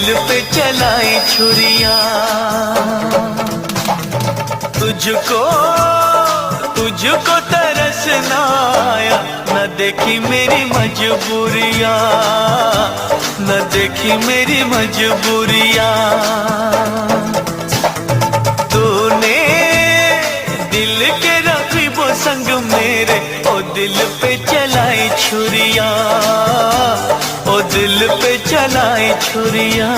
दिल पे चलाई छुरिया। तुझको तुझको तरस ना आया, न देखी मेरी मजबूरियाँ, न देखी मेरी मजबूरियाँ। तूने दिल के रकीबों संग मेरे ओ दिल पे चलाई छुरिया, ओ दिल पे चलाई छुरिया।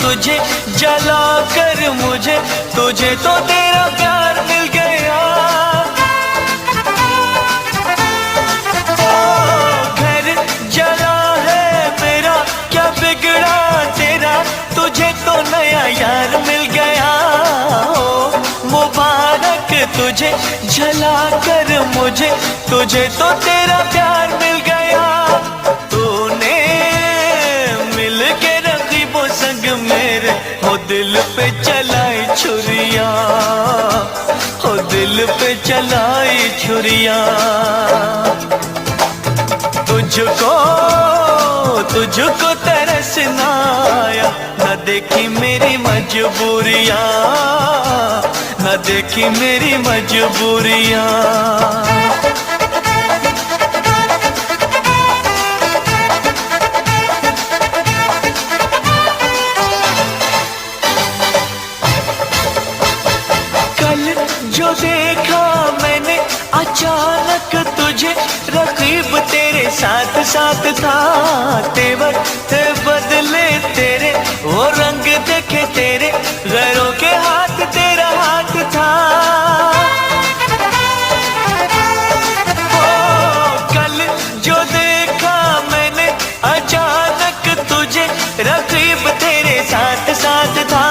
तुझे जला कर मुझे, तुझे तो तेरा प्यार मिल गया। घर जला है मेरा, क्या बिगड़ा तेरा, तुझे तो नया यार मिल गया। मुबारक तुझे जला कर मुझे, तुझे तो तेरा प्यार मिल गया। तूने मिल के रकीबों संग मेरे हो दिल पे चलाई छुरिया, हो दिल पे चलाई छुरिया। तुझको तुझको तरस ना आया, न देखी मेरी मजबूरियाँ, न देखी मेरी मजबूरियाँ। जो देखा मैंने अचानक तुझे, रकीब तेरे साथ साथ था। तेवर थे बदले तेरे, वो रंग देखे तेरे, गैरों के हाथ तेरा हाथ था। कल जो देखा मैंने अचानक तुझे, रकीब तेरे साथ साथ था।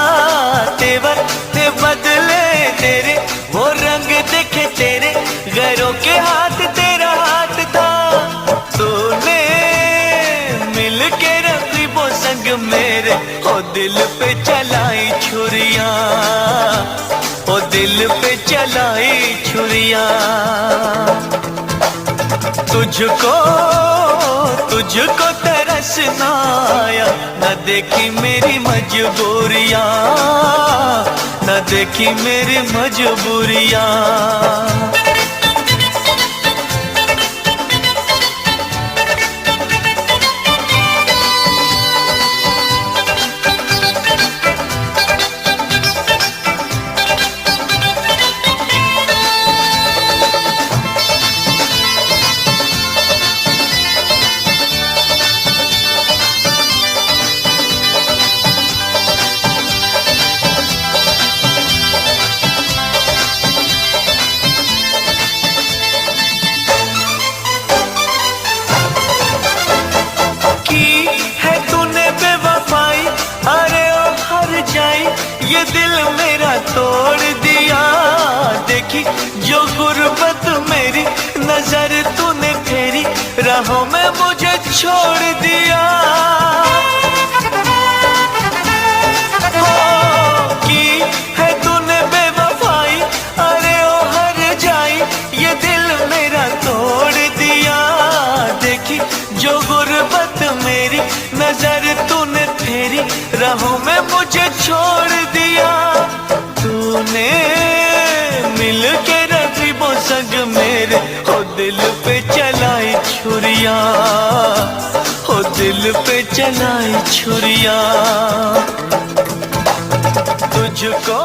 तेवर थे बदले तेरे, वो रंग देखे तेरे, गैरों के हाथ तेरा हाथ था। तूने मिल के रकीबों संग मेरे ओ दिल पे चलाई छुरिया, ओ दिल पे चलाई छुरिया। तुझको तुझको तरस ना आया, न देखी मेरी मजबूरियाँ, न देखी मेरी मजबूरियाँ। ये दिल मेरा तोड़ दिया, देखी जो गुर्बत मेरी, नजर तूने फेरी, राहों में मुझे छोड़ दिया। की है तूने बेवफाई, अरे ओ हर जाई, ये दिल मेरा तोड़ दिया। देखी जो गुर्बत मेरी, नजर तूने फेरी, राहों में मुझे छोड़ दिया। तूने मिल के रकीबों संग मेरे हो दिल पे चलाई छुरिया, हो दिल पे चलाई छुरिया। तुझको